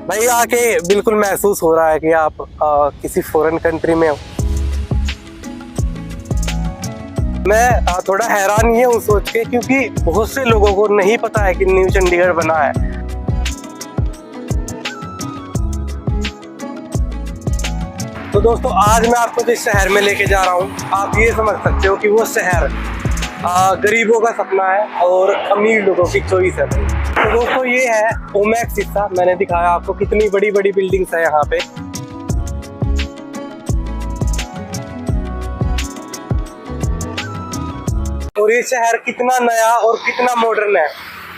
भाई आके बिल्कुल महसूस हो रहा है कि आप किसी फॉरेन कंट्री में हो। मैं थोड़ा हैरान ये हूँ सोच के, क्योंकि बहुत से लोगों को नहीं पता है कि न्यू चंडीगढ़ बना है। तो दोस्तों आज मैं आपको जिस शहर में लेके जा रहा हूँ, आप ये समझ सकते हो कि वो शहर गरीबों का सपना है और अमीर लोगों की चॉइस है। तो दोस्तों ये है ओमैक्स हिस्सा। मैंने दिखाया आपको कितनी बड़ी बड़ी बिल्डिंग्स है यहाँ पे। और ये शहर कितना नया और कितना मॉडर्न है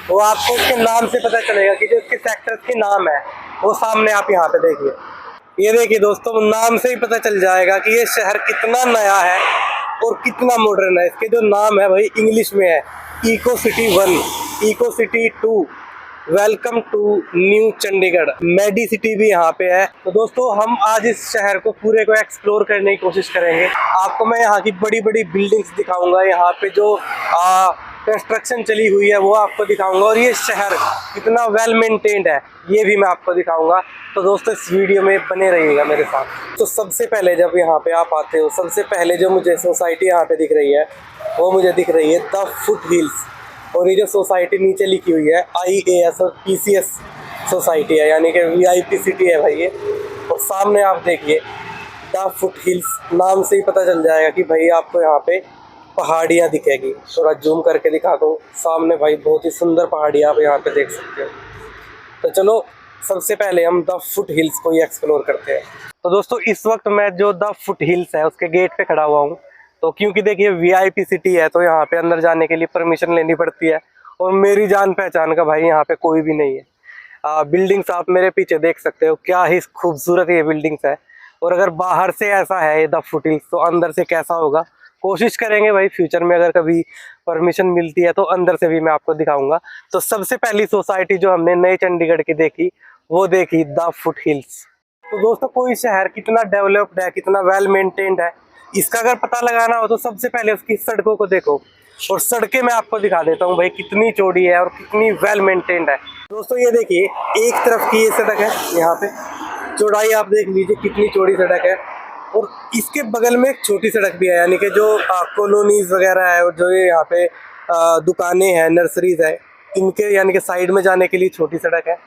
वो आपको इसके नाम से पता चलेगा कि जो इसके सेक्टर्स के नाम है वो सामने आप यहाँ पे देखिए। ये देखिए दोस्तों, नाम से ही पता चल जाएगा कि ये शहर कितना नया है और कितना मॉडर्न है। इसके जो नाम है भाई इंग्लिश में है eco city 1, eco city 2, welcome to New Chandigarh, medi city भी यहाँ पे है। तो दोस्तों हम आज इस शहर को पूरे को एक्सप्लोर करने की कोशिश करेंगे। आपको मैं यहाँ की बड़ी बड़ी बिल्डिंग्स दिखाऊंगा, यहाँ पे जो कंस्ट्रक्शन चली हुई है वो आपको दिखाऊंगा, और ये शहर कितना वेल मेंटेन्ड है ये भी मैं आपको दिखाऊंगा। तो दोस्तों इस वीडियो में बने रहिएगा मेरे साथ। तो सबसे पहले जब यहाँ पे आप आते हो, सबसे पहले जो मुझे सोसाइटी यहाँ पे दिख रही है वो मुझे दिख रही है द फुट हिल्स। और ये जो सोसाइटी नीचे लिखी हुई है IAS और PCS सोसाइटी है, यानी कि VIP सिटी है भाई ये। और सामने आप देखिए द फुट हिल्स, नाम से ही पता चल जाएगा कि भाई आपको यहाँ पे पहाड़ियाँ दिखेगी। थोड़ा जूम करके दिखा दूँ सामने भाई, बहुत ही सुंदर पहाड़ियाँ आप यहाँ पे देख सकते हो। तो चलो सबसे पहले हम द फुट हिल्स को ही एक्सप्लोर करते हैं। तो दोस्तों इस वक्त मैं जो द फुट हिल्स है उसके गेट पे खड़ा हुआ हूँ। तो क्योंकि देखिए VIP सिटी है तो यहाँ पे अंदर जाने के लिए परमिशन लेनी पड़ती है, और मेरी जान पहचान का भाई यहाँ पे कोई भी नहीं है। बिल्डिंग्स आप मेरे पीछे देख सकते हो, क्या ही खूबसूरत ये बिल्डिंग्स है। और अगर बाहर से ऐसा है द फुट हिल्स तो अंदर से कैसा होगा, कोशिश करेंगे भाई फ्यूचर में अगर कभी परमिशन मिलती है तो अंदर से भी मैं आपको दिखाऊंगा। तो सबसे पहली सोसाइटी जो हमने नए चंडीगढ़ की देखी वो देखी द फुट हिल्स। तो दोस्तों कोई शहर कितना डेवलप्ड है, कितना वेल मेंटेन्ड है, इसका अगर पता लगाना हो तो सबसे पहले उसकी सड़कों को देखो। और सड़कें मैं आपको दिखा देता हूँ भाई कितनी चौड़ी है और कितनी वेल मेंटेन्ड है। दोस्तों ये देखिए एक तरफ की ये सड़क है, यहाँ पे चौड़ाई आप देख लीजिए कितनी चौड़ी सड़क है। और इसके बगल में एक छोटी सड़क भी है, यानी कि जो कॉलोनीज वगैरह है और जो ये यहाँ पे दुकानें हैं, नर्सरीज है, इनके यानी कि साइड में जाने के लिए छोटी सड़क है।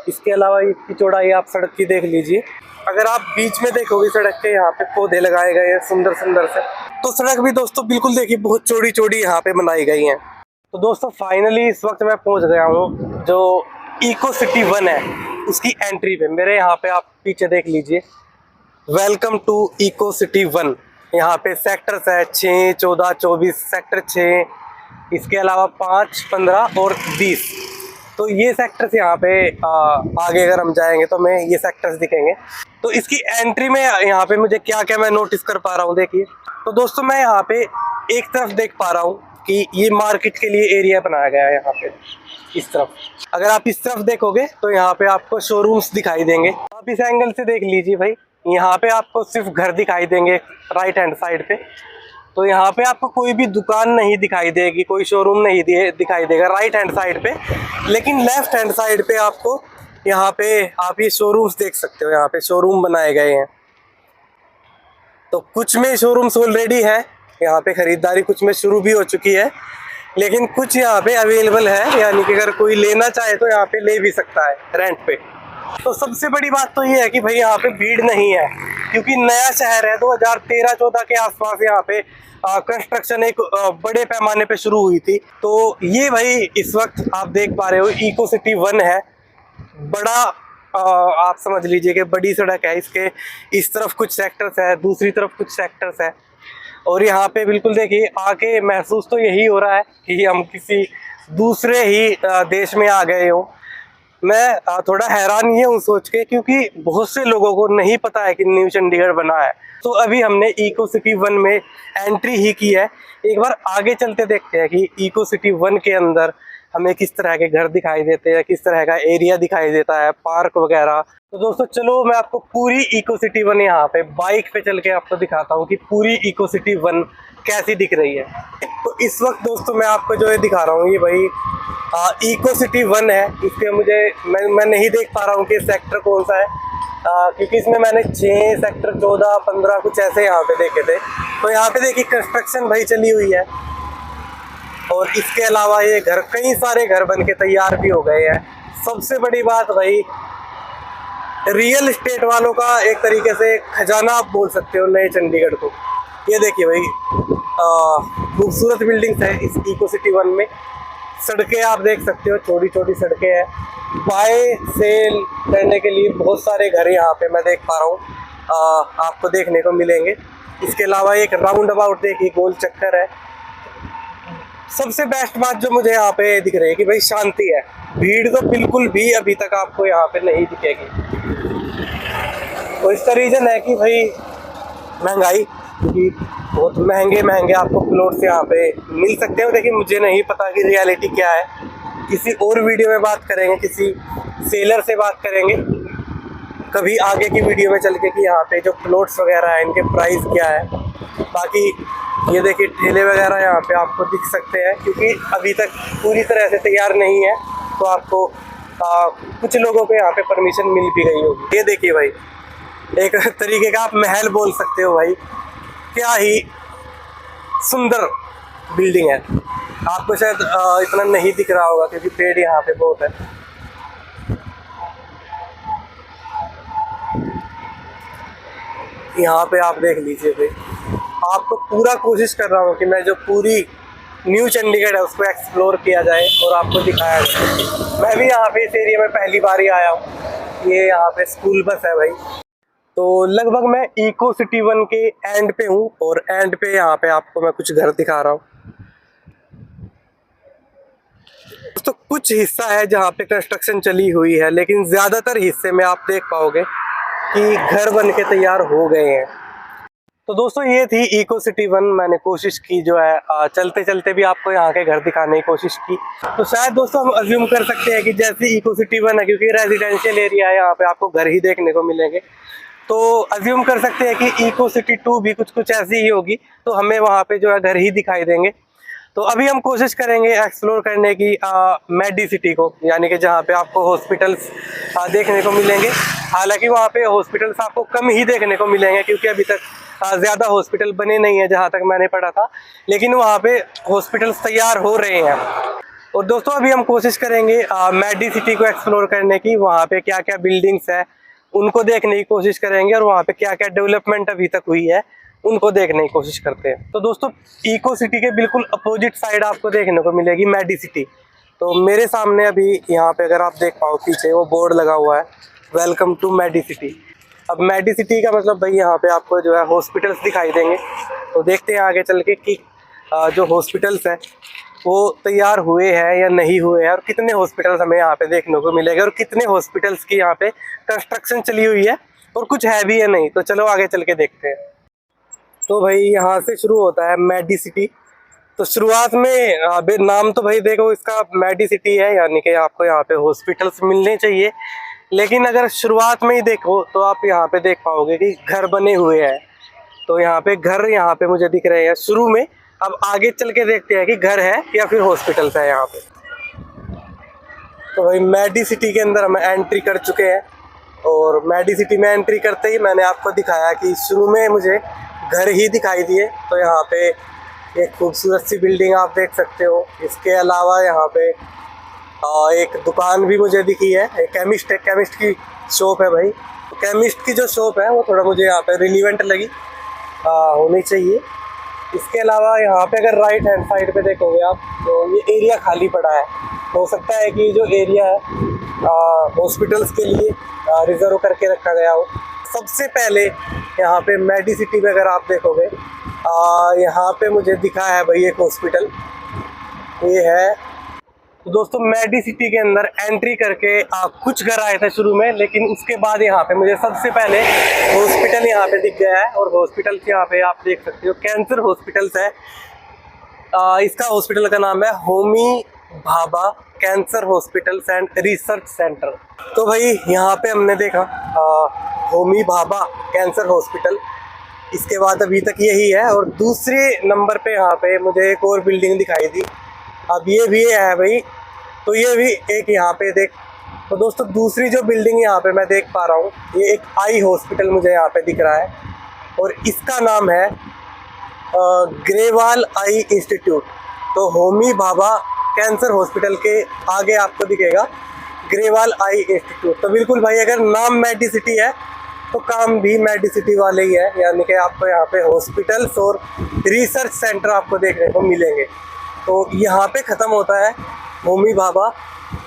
इसके अलावा इसकी चौड़ाई आप सड़क की देख लीजिए। अगर आप बीच में देखोगे सड़क के यहाँ पे पौधे लगाए गए हैं सुंदर सुंदर से। तो सड़क भी दोस्तों बिल्कुल देखिए बहुत चौड़ी चौड़ी यहाँ पे बनाई गई हैं। तो दोस्तों फाइनली इस वक्त मैं पहुँच गया हूँ जो इको सिटी 1 है उसकी एंट्री पे। मेरे यहाँ पे आप पीछे देख लीजिए वेलकम टू इको सिटी 1। यहाँ पे सेक्टर्स है 6, 14, 24, सेक्टर 6, इसके अलावा 5, 15 और 20। तो ये सेक्टर्स यहाँ पे आगे अगर हम जाएंगे तो हमें ये सेक्टर्स दिखेंगे। तो इसकी एंट्री में यहाँ पे मुझे क्या क्या मैं नोटिस कर पा रहा हूँ देखिए। तो दोस्तों मैं यहाँ पे एक तरफ देख पा रहा हूँ कि ये मार्केट के लिए एरिया बनाया गया है। यहाँ पे इस तरफ अगर आप इस तरफ देखोगे तो यहाँ पे आपको शोरूम्स दिखाई देंगे। आप इस एंगल से देख लीजिए भाई, यहाँ पे आपको सिर्फ घर दिखाई देंगे राइट हैंड साइड पे। तो यहाँ पे आपको कोई भी दुकान नहीं दिखाई देगी, कोई शोरूम नहीं दिखाई देगा राइट हैंड साइड पे। लेकिन लेफ्ट हैंड साइड पे आपको यहाँ पे आप ये शोरूम्स देख सकते हो, यहाँ पे शोरूम बनाए गए हैं। तो कुछ में शोरूम्स ऑलरेडी है, यहाँ पे खरीदारी कुछ में शुरू भी हो चुकी है, लेकिन कुछ यहाँ पे अवेलेबल है, यानी कि अगर कोई लेना चाहे तो यहाँ पे ले भी सकता है रेंट पे। तो सबसे बड़ी बात तो ये है कि भाई यहाँ पे भीड़ नहीं है, क्योंकि नया शहर है। 2013-14 के आसपास यहाँ पे कंस्ट्रक्शन एक बड़े पैमाने पे शुरू हुई थी। तो ये भाई इस वक्त आप देख पा रहे हो इको सिटी 1 है। बड़ा आप समझ लीजिए कि बड़ी सड़क है। इसके इस तरफ कुछ सेक्टर्स है, दूसरी तरफ कुछ सेक्टर्स है। और यहाँ पे बिल्कुल देखिए आके महसूस तो यही हो रहा है कि हम किसी दूसरे ही देश में आ गए हो। मैं थोड़ा हैरान ये हूँ सोच के, क्योंकि बहुत से लोगों को नहीं पता है कि न्यू चंडीगढ़ बना है। तो अभी हमने इको सिटी 1 में एंट्री ही की है। एक बार आगे चलते देखते हैं कि इको सिटी 1 के अंदर हमें किस तरह के घर दिखाई देते हैं, किस तरह का एरिया दिखाई देता है, पार्क वगैरह। तो दोस्तों चलो मैं आपको पूरी इको सिटी 1 यहाँ पे बाइक पे चल के आपको दिखाता हूँ कि पूरी इको सिटी 1 कैसी दिख रही है। तो इस वक्त दोस्तों मैं आपको जो है दिखा रहा हूँ, ये भाई इको सिटी 1 है। इसके मैं नहीं देख पा रहा हूँ कि सेक्टर कौन सा है, क्योंकि इसमें मैंने 6 सेक्टर 14 15 कुछ ऐसे यहाँ पे देखे थे। तो यहाँ पे देखिए कंस्ट्रक्शन भाई चली हुई है, और इसके अलावा ये घर, कई सारे घर बन के तैयार भी हो गए हैं। सबसे बड़ी बात भाई, रियल एस्टेट वालों का एक तरीके से खजाना आप बोल सकते हो नए चंडीगढ़ को। ये देखिए भाई, खूबसूरत बिल्डिंग्स है इस इको सिटी 1 में। सड़कें आप देख सकते हो, छोटी छोटी सड़कें हैं। बाय सेल करने के लिए बहुत सारे घर यहाँ पे मैं देख पा रहा हूँ, आपको देखने को मिलेंगे। इसके अलावा एक राउंड अबाउट देखिए, गोल चक्कर है। सबसे बेस्ट बात जो मुझे यहाँ पे दिख रही है कि भाई शांति है। भीड़ तो बिल्कुल भी अभी तक आपको यहाँ पे नहीं दिखेगी। तो इसका रीज़न है कि भाई महंगाई, क्योंकि बहुत महंगे महंगे आपको प्लॉट्स यहाँ पे मिल सकते हो। लेकिन मुझे नहीं पता कि रियलिटी क्या है। किसी और वीडियो में बात करेंगे, किसी सेलर से बात करेंगे कभी आगे की वीडियो में चल के कि यहाँ पे जो प्लॉट्स वगैरह है इनके प्राइस क्या है। बाकी ये देखिए ठेले वगैरह यहाँ पे आपको दिख सकते हैं, क्योंकि अभी तक पूरी तरह से तैयार नहीं है। तो आपको कुछ लोगों को यहाँ पे परमिशन मिल भी गई होगी। ये देखिए भाई, एक तरीके का आप महल बोल सकते हो भाई। क्या ही सुंदर बिल्डिंग है। आपको शायद इतना नहीं दिख रहा होगा क्योंकि पेड़ यहाँ पे बहुत है। यहाँ पे आप देख लीजिए भाई, आपको पूरा कोशिश कर रहा हूँ कि मैं जो पूरी न्यू चंडीगढ़ है उसको एक्सप्लोर किया जाए और आपको दिखाया जाए। मैं भी यहाँ पे इस एरिया में पहली बार ही आया हूँ। ये यहाँ पे स्कूल बस है भाई। तो लगभग मैं इको सिटी 1 के एंड पे हूँ, और एंड पे यहाँ पे आपको मैं कुछ घर दिखा रहा हूँ। तो कुछ हिस्सा है जहाँ पे कंस्ट्रक्शन चली हुई है, लेकिन ज़्यादातर हिस्से में आप देख पाओगे कि घर बन के तैयार हो गए हैं। तो दोस्तों ये थी इको सिटी 1। मैंने कोशिश की जो है चलते चलते भी आपको यहाँ के घर दिखाने की कोशिश की। तो शायद दोस्तों हम अज्यूम कर सकते हैं कि जैसे इको सिटी 1 है, क्योंकि रेजिडेंशियल एरिया है, यहाँ पे आपको घर ही देखने को मिलेंगे, तो अज्यूम कर सकते हैं कि इको सिटी 2 भी कुछ ऐसी ही होगी। तो हमें वहाँ पे जो है घर ही दिखाई देंगे। तो अभी हम कोशिश करेंगे एक्सप्लोर करने की मेडी सिटी को, यानी कि जहाँ पे आपको हॉस्पिटल्स देखने को मिलेंगे। हालांकि वहाँ पे हॉस्पिटल्स आपको कम ही देखने को मिलेंगे, क्योंकि अभी तक ज़्यादा हॉस्पिटल बने नहीं है जहाँ तक मैंने पढ़ा था। लेकिन वहाँ पे हॉस्पिटल्स तैयार हो रहे हैं। और दोस्तों अभी हम कोशिश करेंगे मेडी सिटी को एक्सप्लोर करने की। वहाँ पे क्या क्या बिल्डिंग्स है उनको देखने की कोशिश करेंगे, और वहाँ पे क्या क्या डेवलपमेंट अभी तक हुई है उनको देखने की कोशिश करते हैं। तो दोस्तों इको सिटी के बिल्कुल अपोजिट साइड आपको देखने को मिलेगी मेडी सिटी। तो मेरे सामने अभी यहाँ पे अगर आप देख पाओ, पीछे वो बोर्ड लगा हुआ है, वेलकम टू मेडी सिटी। अब मेडी सिटी का मतलब भाई यहाँ पे आपको जो है हॉस्पिटल्स दिखाई देंगे। तो देखते हैं आगे चल के कि जो हॉस्पिटल्स हैं वो तैयार हुए हैं या नहीं हुए हैं, और कितने हॉस्पिटल्स हमें यहाँ पे देखने को मिलेंगे, और कितने हॉस्पिटल्स की यहाँ पे कंस्ट्रक्शन चली हुई है, और कुछ है भी या नहीं। तो चलो आगे चल के देखते हैं। तो भाई यहाँ से शुरू होता है मेडी सिटी। तो शुरुआत में नाम तो भाई देखो इसका मेडी सिटी है, यानी कि आपको यहाँ पे हॉस्पिटल्स मिलने चाहिए। लेकिन अगर शुरुआत में ही देखो तो आप यहाँ पे देख पाओगे कि घर बने हुए हैं। तो यहाँ पे घर यहाँ पे मुझे दिख रहे हैं शुरू में। अब आगे चल के देखते हैं कि घर है या फिर हॉस्पिटल्स है यहाँ पे। तो भाई मेडी सिटी के अंदर हम एंट्री कर चुके हैं, और मेडी सिटी में एंट्री करते ही मैंने आपको दिखाया कि शुरू में मुझे घर ही दिखाई दिए। तो यहाँ पे एक खूबसूरत सी बिल्डिंग आप देख सकते हो। इसके अलावा यहाँ पे एक दुकान भी मुझे दिखी है, एक केमिस्ट की शॉप है भाई। तो केमिस्ट की जो शॉप है वो थोड़ा मुझे यहाँ पे रिलीवेंट लगी, होनी चाहिए। इसके अलावा यहाँ पे अगर राइट हैंड साइड पे देखोगे आप, तो ये एरिया खाली पड़ा है। हो सकता है कि जो एरिया है हॉस्पिटल्स के लिए रिजर्व करके रखा गया हो। सबसे पहले यहाँ पे मेडी सिटी में अगर आप देखोगे, यहाँ पे मुझे दिखा है भाई एक हॉस्पिटल, ये है। तो दोस्तों मेडी सिटी के अंदर एंट्री करके कुछ घर आए थे शुरू में, लेकिन उसके बाद यहाँ पे मुझे सबसे पहले हॉस्पिटल यहाँ पे दिख गया है। और हॉस्पिटल यहाँ पे आप देख सकते हो कैंसर हॉस्पिटल्स है। इसका हॉस्पिटल का नाम है Homi Bhabha cancer hospitals and research centre. तो भाई यहाँ पे हमने देखा होमी भाभा कैंसर हॉस्पिटल। इसके बाद अभी तक यही है। और दूसरे नंबर पे यहाँ पे मुझे एक और बिल्डिंग दिखाई दी, अब ये भी है भाई, तो ये भी एक यहाँ पे देख। तो दोस्तों दूसरी जो बिल्डिंग यहाँ पे मैं देख पा रहा हूँ, ये एक आई हॉस्पिटल मुझे यहाँ पे दिख रहा है, और इसका नाम है ग्रेवाल आई इंस्टीट्यूट। तो होमी भाभा कैंसर हॉस्पिटल के आगे आपको दिखेगा ग्रेवाल आई इंस्टीट्यूट। तो बिल्कुल भाई, अगर नाम मेडिसिटी है तो काम भी मेडिसिटी वाले ही है, यानी कि आपको यहाँ पे हॉस्पिटल्स और रिसर्च सेंटर आपको देखने को मिलेंगे। तो यहाँ पे ख़त्म होता है होमी भाभा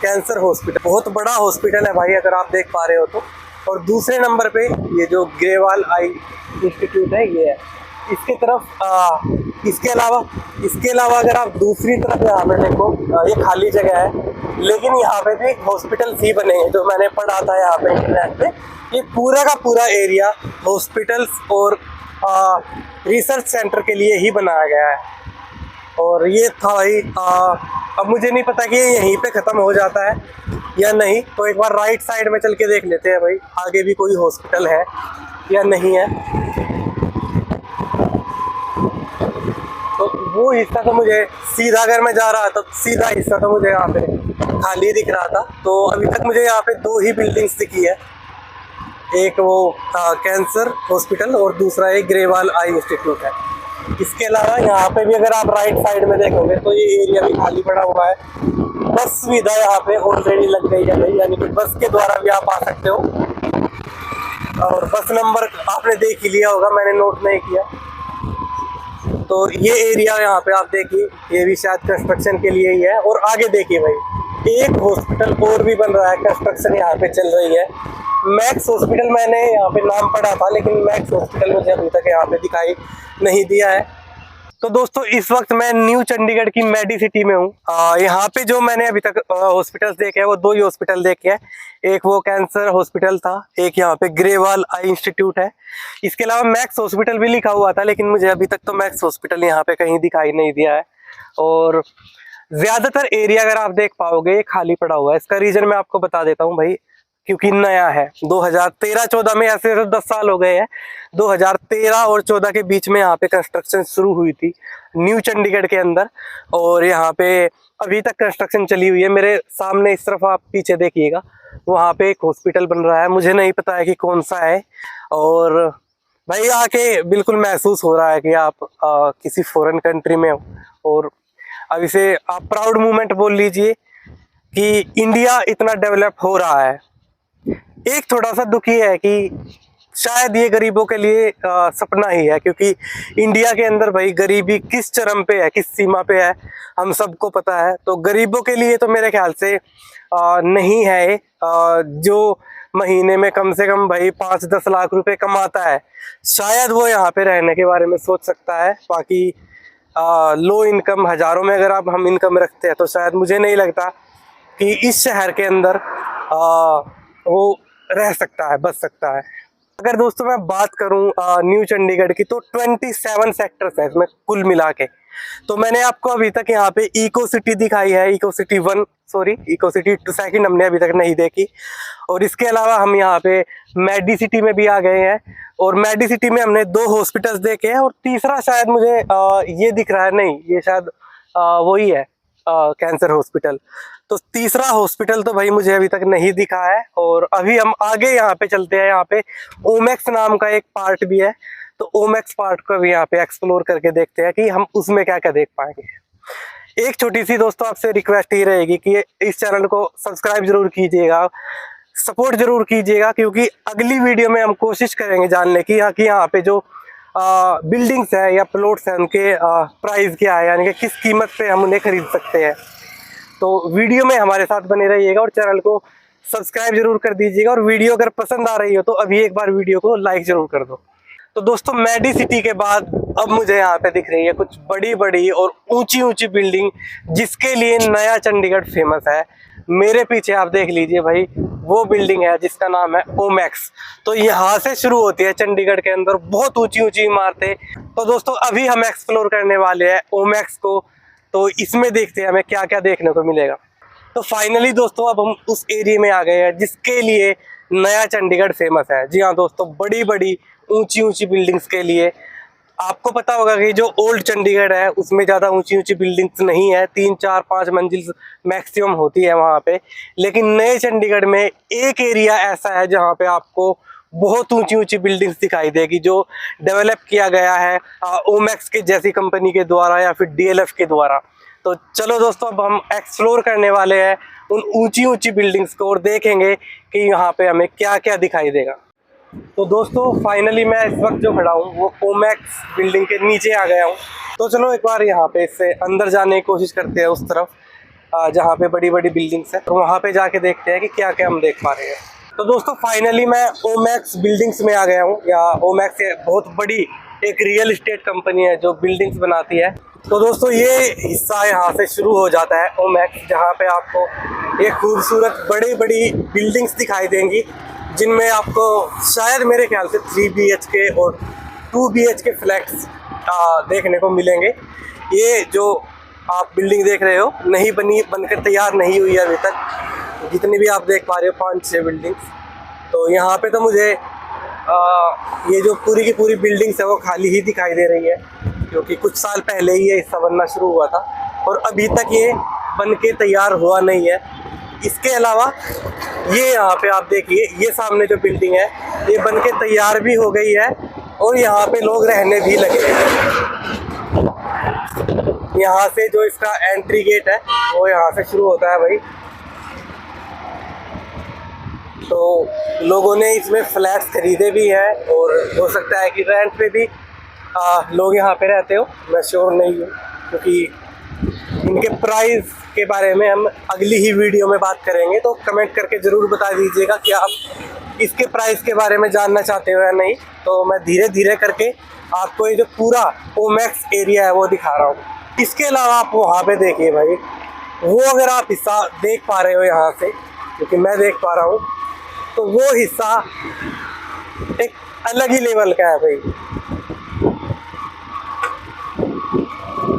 कैंसर हॉस्पिटल, बहुत बड़ा हॉस्पिटल है भाई, अगर आप देख पा रहे हो तो। और दूसरे नंबर पे ये जो ग्रेवाल आई इंस्टीट्यूट है ये है। इसके तरफ इसके अलावा अगर आप दूसरी तरफ यहाँ पे देखो, ये खाली जगह है, लेकिन यहाँ पे भी हॉस्पिटल ही बने हैं। जो मैंने पढ़ा था यहाँ पे इंटरनेट पे, ये पूरा का पूरा एरिया हॉस्पिटल्स और रिसर्च सेंटर के लिए ही बनाया गया है। और ये था भाई, अब मुझे नहीं पता कि ये यहीं पे ख़त्म हो जाता है या नहीं, तो एक बार राइट साइड में चल के देख लेते हैं भाई, आगे भी कोई हॉस्पिटल है या नहीं है। तो वो हिस्सा तो मुझे सीधा, अगर मैं जा रहा था तो सीधा हिस्सा तो मुझे यहाँ पे खाली दिख रहा था। तो अभी तक मुझे यहाँ पे दो ही बिल्डिंग्स दिखी है, एक वो कैंसर हॉस्पिटल और दूसरा एक ग्रेवाल आई इंस्टीट्यूट है। इसके अलावा यहाँ पे भी अगर आप राइट साइड में देखोगे तो ये एरिया भी खाली पड़ा हुआ है। बस सुविधा यहाँ पे ऑलरेडी लग गई है, यानी कि बस के द्वारा भी आप आ सकते हो। और बस नंबर आपने देख ही लिया होगा, मैंने नोट नहीं किया। तो ये एरिया यहाँ पे आप देखिए, ये भी शायद कंस्ट्रक्शन के लिए ही है। और आगे देखिए भाई, एक हॉस्पिटल और भी बन रहा है, कंस्ट्रक्शन यहाँ पे चल रही है। मैक्स हॉस्पिटल मैंने यहाँ पे नाम पढ़ा था, लेकिन मैक्स हॉस्पिटल मुझे अभी तक यहाँ पे दिखाई नहीं दिया है। तो दोस्तों इस वक्त मैं न्यू चंडीगढ़ की मेडिसिटी में हूँ। यहाँ पे जो मैंने अभी तक हॉस्पिटल्स देखे हैं वो दो ही हॉस्पिटल देखे हैं, एक वो कैंसर हॉस्पिटल था, एक यहाँ पे ग्रेवाल आई इंस्टीट्यूट है। इसके अलावा मैक्स हॉस्पिटल भी लिखा हुआ था, लेकिन मुझे अभी तक तो मैक्स हॉस्पिटल यहाँ पे कहीं दिखाई नहीं दिया है। और ज्यादातर एरिया अगर आप देख पाओगे ये खाली पड़ा हुआ है। इसका रीजन मैं आपको बता देता हूँ भाई, क्योंकि नया है। 2013-14 में, ऐसे तो 10 साल हो गए हैं, 2013 और 14 के बीच में यहाँ पे कंस्ट्रक्शन शुरू हुई थी न्यू चंडीगढ़ के अंदर। और यहाँ पे अभी तक कंस्ट्रक्शन चली हुई है। मेरे सामने इस तरफ आप पीछे देखिएगा, वहाँ पे एक हॉस्पिटल बन रहा है, मुझे नहीं पता है कि कौन सा है। और भाई आके बिल्कुल महसूस हो रहा है कि आप किसी फॉरेन कंट्री में हो। और अब इसे आप प्राउड मोमेंट बोल लीजिए कि इंडिया इतना डेवलप हो रहा है। एक थोड़ा सा दुखी है कि शायद ये गरीबों के लिए सपना ही है, क्योंकि इंडिया के अंदर भाई गरीबी किस चरम पे है, किस सीमा पे है, हम सबको पता है। तो गरीबों के लिए तो मेरे ख्याल से नहीं है। जो महीने में कम से कम भाई 5-10 लाख रुपए कमाता है, शायद वो यहाँ पे रहने के बारे में सोच सकता है। बाकी लो इनकम, हजारों में अगर आप हम इनकम रखते हैं, तो शायद मुझे नहीं लगता कि इस शहर के अंदर वो रह सकता है, बच सकता है। अगर दोस्तों मैं बात करूं न्यू चंडीगढ़ की, तो 27 सेक्टर्स है इसमें कुल मिला के। तो मैंने आपको अभी तक यहाँ पे इको सिटी दिखाई है, इको सिटी 2 सेकंड हमने अभी तक नहीं देखी। और इसके अलावा हम यहाँ पे मेडिसिटी में भी आ गए हैं, और मेडिसिटी में हमने 2 हॉस्पिटल्स देखे हैं, और तीसरा शायद मुझे ये दिख रहा है, नहीं ये शायद वही है कैंसर हॉस्पिटल। तो तीसरा हॉस्पिटल तो भाई मुझे अभी तक नहीं दिखा है। और अभी हम आगे यहाँ पे चलते हैं, यहाँ पे ओमैक्स नाम का एक पार्ट भी है, तो ओमैक्स पार्ट को भी यहाँ पे एक्सप्लोर करके देखते हैं कि हम उसमें क्या क्या देख पाएंगे। एक छोटी सी दोस्तों आपसे रिक्वेस्ट ही रहेगी कि इस चैनल को सब्सक्राइब जरूर कीजिएगा, सपोर्ट जरूर कीजिएगा, क्योंकि अगली वीडियो में हम कोशिश करेंगे जानने की यहाँ पे जो बिल्डिंग्स है या प्लॉट्स हैं उनके प्राइस क्या है, यानी कि किस कीमत पे हम उन्हें खरीद सकते हैं। तो वीडियो में हमारे साथ बने रहिएगा और चैनल को सब्सक्राइब जरूर कर दीजिएगा। और वीडियो अगर पसंद आ रही हो तो अभी एक बार वीडियो को लाइक जरूर कर दो। तो दोस्तों मेडिसिटी के बाद अब मुझे यहाँ पे दिख रही है कुछ बड़ी बड़ी और ऊंची ऊंची बिल्डिंग, जिसके लिए नया चंडीगढ़ फेमस है। मेरे पीछे आप देख लीजिए भाई, वो बिल्डिंग है जिसका नाम है ओमैक्स। तो यहाँ से शुरू होती है चंडीगढ़ के अंदर बहुत ऊंची ऊंची इमारतें। तो दोस्तों अभी हम एक्सप्लोर करने वाले हैं ओमैक्स को, तो इसमें देखते हैं हमें क्या क्या देखने को मिलेगा। तो फाइनली दोस्तों अब हम उस एरिया में आ गए हैं जिसके लिए नया चंडीगढ़ फेमस है। जी हाँ दोस्तों, बड़ी बड़ी ऊंची ऊंची बिल्डिंग्स के लिए। आपको पता होगा कि जो ओल्ड चंडीगढ़ है उसमें ज़्यादा ऊंची ऊंची बिल्डिंग्स नहीं है, 3 4 5 मंजिल मैक्सिमम होती है वहाँ पे। लेकिन नए चंडीगढ़ में एक एरिया ऐसा है जहाँ पे आपको बहुत ऊंची ऊंची बिल्डिंग्स दिखाई देगी, जो डेवलप किया गया है ओमैक्स के जैसी कंपनी के द्वारा या फिर डीएलएफ के द्वारा। तो चलो दोस्तों, अब हम एक्सप्लोर करने वाले हैं उन ऊंची ऊंची बिल्डिंग्स को और देखेंगे कि यहाँ पे हमें क्या क्या दिखाई देगा। तो दोस्तों फाइनली मैं इस वक्त जो खड़ा हूँ वो ओमैक्स बिल्डिंग के नीचे आ गया हूँ। तो चलो एक बार यहाँ पे इससे अंदर जाने की कोशिश करते हैं, उस तरफ जहाँ पे बड़ी बड़ी बिल्डिंग्स है, तो वहाँ पे जाके देखते हैं कि क्या क्या हम देख पा रहे हैं। तो दोस्तों फाइनली मैं ओमैक्स बिल्डिंग्स में आ गया हूँ। या ओमैक्स बहुत बड़ी एक रियल इस्टेट कंपनी है जो बिल्डिंग्स बनाती है। तो दोस्तों ये हिस्सा यहाँ से शुरू हो जाता है ओमैक्स, जहाँ पे आपको एक खूबसूरत बड़ी बड़ी बिल्डिंग्स दिखाई देंगी, जिनमें आपको शायद मेरे ख्याल से 3 BHK और 2 BHK फ्लैट्स देखने को मिलेंगे। ये जो आप बिल्डिंग देख रहे हो नहीं बनकर तैयार नहीं हुई है अभी तक। जितनी भी आप देख पा रहे हो 5-6 बिल्डिंग्स, तो यहाँ पे तो मुझे ये जो पूरी की पूरी बिल्डिंग्स है वो खाली ही दिखाई दे रही है, क्योंकि कुछ साल पहले ही ये हिस्सा बनना शुरू हुआ था और अभी तक ये बन के तैयार हुआ नहीं है। इसके अलावा ये यहाँ पे आप देखिए, ये सामने जो बिल्डिंग है ये बन के तैयार भी हो गई है और यहाँ पे लोग रहने भी लगे हैं। यहाँ से जो इसका एंट्री गेट है वो यहाँ से शुरू होता है भाई। तो लोगों ने इसमें फ्लैट्स खरीदे भी हैं और हो सकता है कि रेंट पे भी लोग यहाँ पे रहते हो, मैं श्योर नहीं हूँ, क्योंकि इनके प्राइस के बारे में हम अगली ही वीडियो में बात करेंगे। तो कमेंट करके ज़रूर बता दीजिएगा कि आप इसके प्राइस के बारे में जानना चाहते हो या नहीं। तो मैं धीरे धीरे करके आपको ये जो पूरा ओमैक्स एरिया है वो दिखा रहा हूँ। इसके अलावा आप वहाँ पे देखिए भाई, वो अगर आप हिस्सा देख पा रहे हो यहाँ से, क्योंकि मैं देख पा रहा हूँ, तो वो हिस्सा एक अलग ही लेवल का है भाई।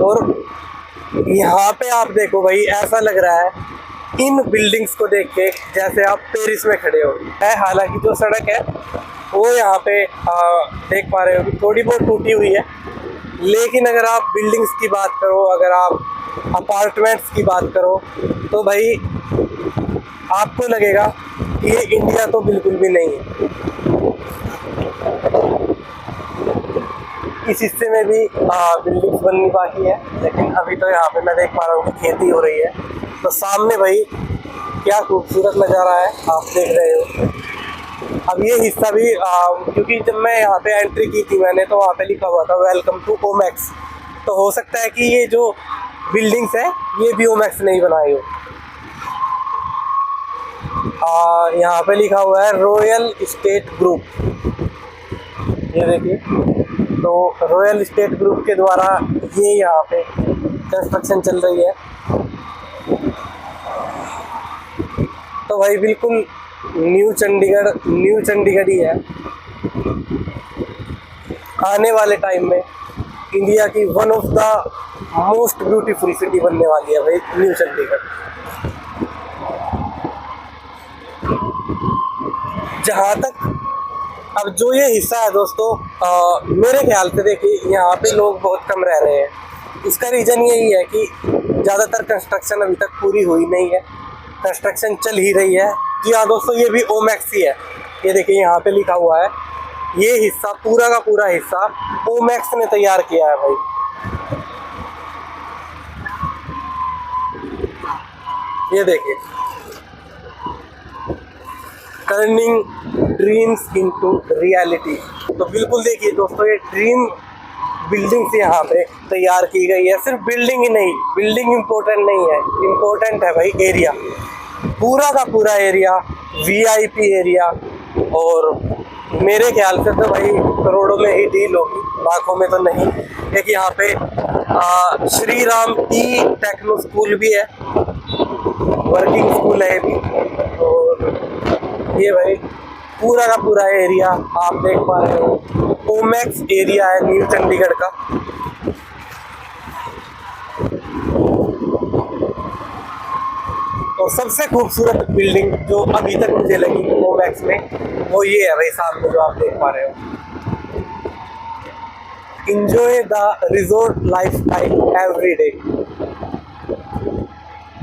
और यहाँ पे आप देखो भाई, ऐसा लग रहा है इन बिल्डिंग्स को देख के जैसे आप पेरिस में खड़े हो। है हालांकि जो सड़क है वो यहाँ पे देख पा रहे हो कि थोड़ी बहुत टूटी हुई है, लेकिन अगर आप बिल्डिंग्स की बात करो, अगर आप अपार्टमेंट्स की बात करो, तो भाई आपको लगेगा कि ये इंडिया तो बिल्कुल भी नहीं है। इस हिस्से में भी बिल्डिंग्स बननी बाकी है, लेकिन अभी तो यहाँ पे मैं देख पा रहा हूँ कि खेती हो रही है। तो सामने भाई क्या खूबसूरत नज़ारा है, आप देख रहे हो। अब ये हिस्सा भी क्योंकि जब मैं यहाँ पे एंट्री की थी मैंने, तो वहाँ पे लिखा हुआ था वेलकम टू ओमैक्स। तो हो सकता है कि ये जो बिल्डिंग्स है ये भी ओमैक्स नहीं बनाई हो। यहाँ पे लिखा हुआ है रॉयल इस्टेट ग्रुप, ये देखिए। तो रॉयल इस्टेट ग्रुप के द्वारा ये यहाँ पे कंस्ट्रक्शन चल रही है। तो भाई बिल्कुल न्यू चंडीगढ़ ही है। आने वाले टाइम में इंडिया की one of the most beautiful city बनने वाली है भाई न्यू चंडीगढ़। जहाँ तक अब जो ये हिस्सा है दोस्तों, मेरे ख्याल से देखिए यहाँ पे लोग बहुत कम रह रहे हैं। इसका रीज़न यही है कि ज़्यादातर कंस्ट्रक्शन अभी तक पूरी हुई नहीं है, कंस्ट्रक्शन चल ही रही है। जी हाँ दोस्तों, ये भी ओमैक्स ही है। ये देखिए यहाँ पे लिखा हुआ है, ये हिस्सा पूरा का पूरा हिस्सा ओमैक्स ने तैयार किया है भाई। ये देखिए, टर्निंग ड्रीम्स इनटू रियलिटी। तो बिल्कुल देखिए दोस्तों, ये ड्रीम बिल्डिंग्स यहाँ पे तैयार की गई है। सिर्फ बिल्डिंग ही नहीं, बिल्डिंग इम्पोर्टेंट नहीं है, इम्पोर्टेंट है भाई एरिया, पूरा का पूरा एरिया, वीआईपी एरिया। और मेरे ख्याल से तो भाई करोड़ों में ही डील होगी, लाखों में तो नहीं। एक यहाँ पे श्री राम ई टेक्नो स्कूल भी है, वर्किंग स्कूल है ये भी। और ये भाई पूरा का पूरा एरिया आप देख पा रहे हो, ओमैक्स एरिया है न्यू चंडीगढ़ का। और सबसे खूबसूरत बिल्डिंग जो अभी तक मुझे लगी ओमैक्स में वो ये है भाई, सामने जो आप देख पा रहे हो। Enjoy the resort lifestyle every day.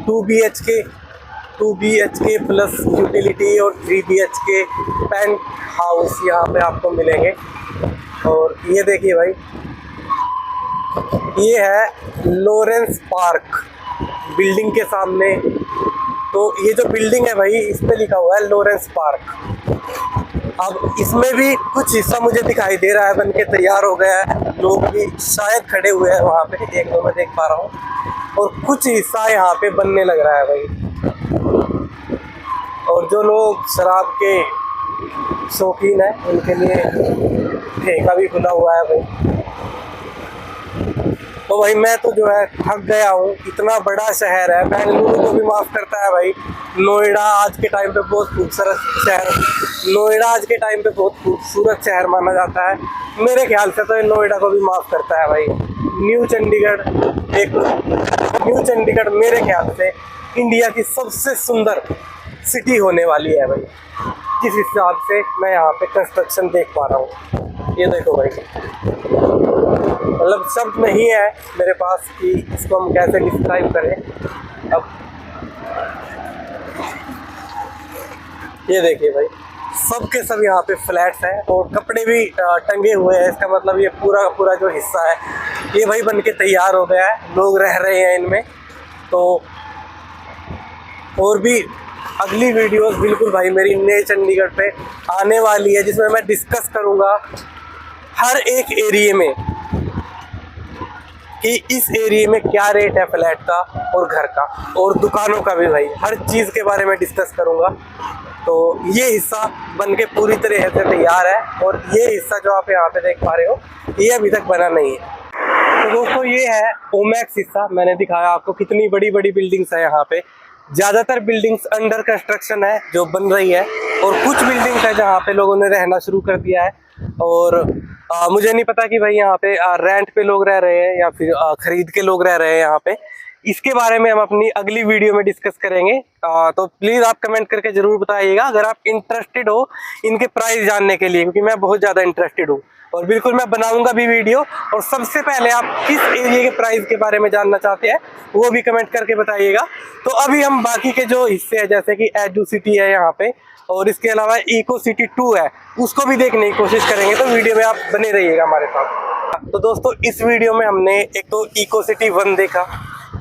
2 BHK plus utility और 3 BHK पेंट हाउस यहाँ पे आपको मिलेंगे। और ये देखिए भाई, ये है लॉरेंस पार्क बिल्डिंग के सामने। तो ये जो बिल्डिंग है भाई, इस पे लिखा हुआ है लॉरेंस पार्क। अब इसमें भी कुछ हिस्सा मुझे दिखाई दे रहा है बन के तैयार हो गया है, लोग भी शायद खड़े हुए हैं वहाँ पे, एक दो मैं देख पा रहा हूँ। और कुछ हिस्सा यहाँ पे बनने लग रहा है भाई। और जो लोग शराब के शौकीन है उनके लिए ठेका भी खुला हुआ है भाई। तो भाई मैं तो जो है थक गया हूँ, इतना बड़ा शहर है, बेंगलुरु को भी माफ़ करता है भाई। नोएडा आज के टाइम पे बहुत खूबसूरत शहर, नोएडा आज के टाइम पे बहुत खूबसूरत शहर माना जाता है। मेरे ख्याल से तो ये नोएडा को भी माफ़ करता है भाई। न्यू चंडीगढ़ मेरे ख्याल से इंडिया की सबसे सुंदर सिटी होने वाली है भाई, जिस हिसाब से मैं यहाँ पे कंस्ट्रक्शन देख पा रहा हूँ। ये देखो भाई, मतलब शब्द नहीं है मेरे पास कि इसको हम कैसे डिस्क्राइब करें। अब ये देखिए भाई, सबके सब यहाँ पे फ्लैट्स हैं और कपड़े भी टंगे हुए हैं। इसका मतलब ये पूरा पूरा जो हिस्सा है ये भाई बन के तैयार हो गया है, लोग रह रहे हैं इनमें। तो और भी अगली वीडियोस बिल्कुल भाई मेरी नए चंडीगढ़ पे आने वाली है, जिसमें मैं डिस्कस करूँगा हर एक एरिया में कि इस एरिया में क्या रेट है फ्लैट का और घर का और दुकानों का भी भाई, हर चीज़ के बारे में डिस्कस करूँगा। तो ये हिस्सा बन के पूरी तरह से तैयार है और ये हिस्सा जो आप यहाँ पे देख पा रहे हो ये अभी तक बना नहीं है। तो दोस्तों ये है ओमैक्स हिस्सा, मैंने दिखाया आपको कितनी बड़ी बड़ी बिल्डिंग्स है यहाँ पे। ज़्यादातर बिल्डिंग्स अंडर कंस्ट्रक्शन है जो बन रही है, और कुछ बिल्डिंग्स है जहाँ पे लोगों ने रहना शुरू कर दिया है। और मुझे नहीं पता कि भाई यहाँ पे रेंट पे लोग रह रहे हैं या फिर खरीद के लोग रह रहे हैं यहाँ पे। इसके बारे में हम अपनी अगली वीडियो में डिस्कस करेंगे। तो प्लीज़ आप कमेंट करके ज़रूर बताइएगा अगर आप इंटरेस्टेड हो इनके प्राइस जानने के लिए, क्योंकि मैं बहुत ज़्यादा इंटरेस्टेड हूँ और बिल्कुल मैं बनाऊंगा भी वीडियो। और सबसे पहले आप किस एरिया के प्राइस के बारे में जानना चाहते हैं वो भी कमेंट करके बताइएगा। तो अभी हम बाकी के जो हिस्से हैं जैसे कि एडू सिटी है यहाँ पे, और इसके अलावा इको सिटी 2 है, उसको भी देखने की कोशिश करेंगे। तो वीडियो में आप बने रहिएगा हमारे साथ। तो दोस्तों इस वीडियो में हमने एक तो इको सिटी 1 देखा,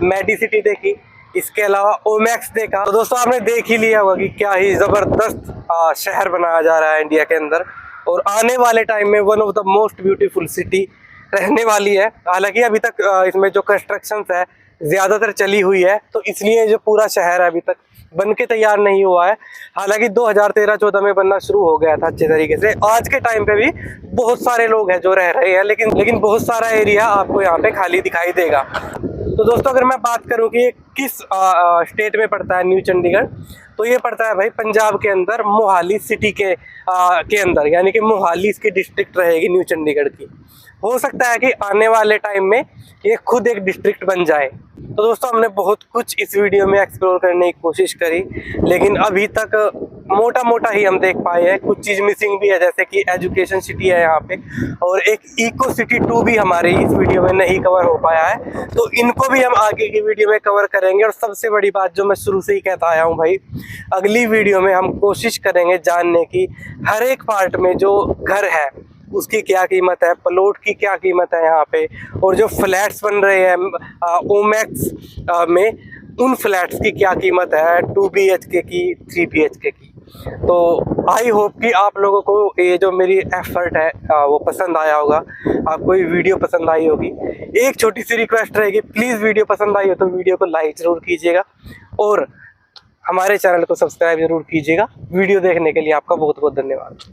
मेडी सिटी देखी, इसके अलावा ओमैक्स देखा। तो दोस्तों आपने देख ही लिया होगा कि क्या ही ज़बरदस्त शहर बनाया जा रहा है इंडिया के अंदर, और आने वाले टाइम में one of the most beautiful city रहने वाली है। हालांकि अभी तक इसमें जो कंस्ट्रक्शंस है ज़्यादातर चली हुई है, तो इसलिए जो पूरा शहर है अभी तक बन के तैयार नहीं हुआ है। हालांकि 2013-14 में बनना शुरू हो गया था अच्छे तरीके से। आज के टाइम पे भी बहुत सारे लोग हैं जो रह रहे हैं, लेकिन बहुत सारा एरिया आपको यहाँ पे खाली दिखाई देगा। तो दोस्तों अगर मैं बात करूँ कि ये किस स्टेट में पड़ता है न्यू चंडीगढ़, तो ये पड़ता है भाई पंजाब के अंदर, मोहाली सिटी के अंदर, यानी कि मोहाली इसकी डिस्ट्रिक्ट रहेगी न्यू चंडीगढ़ की। हो सकता है कि आने वाले टाइम में ये खुद एक डिस्ट्रिक्ट बन जाए। तो दोस्तों हमने बहुत कुछ इस वीडियो में एक्सप्लोर करने की कोशिश करी, लेकिन अभी तक मोटा मोटा ही हम देख पाए हैं। कुछ चीज़ मिसिंग भी है, जैसे कि एजुकेशन सिटी है यहाँ पे, और एक इको सिटी 2 भी हमारे इस वीडियो में नहीं कवर हो पाया है। तो इनको भी हम आगे की वीडियो में कवर करेंगे। और सबसे बड़ी बात जो मैं शुरू से ही कहता आया हूँ भाई, अगली वीडियो में हम कोशिश करेंगे जानने की हर एक पार्ट में जो घर है उसकी क्या कीमत है, प्लॉट की क्या कीमत है यहाँ पे, और जो फ्लैट्स बन रहे हैं ओमैक्स में उन फ्लैट्स की क्या कीमत है, 2 BHK की, 3 BHK की। तो आई होप कि आप लोगों को ये जो मेरी एफर्ट है वो पसंद आया होगा, आपको ये वीडियो पसंद आई होगी। एक छोटी सी रिक्वेस्ट रहेगी, प्लीज़ वीडियो पसंद आई हो तो वीडियो को लाइक ज़रूर कीजिएगा और हमारे चैनल को सब्सक्राइब ज़रूर कीजिएगा। वीडियो देखने के लिए आपका बहुत बहुत धन्यवाद।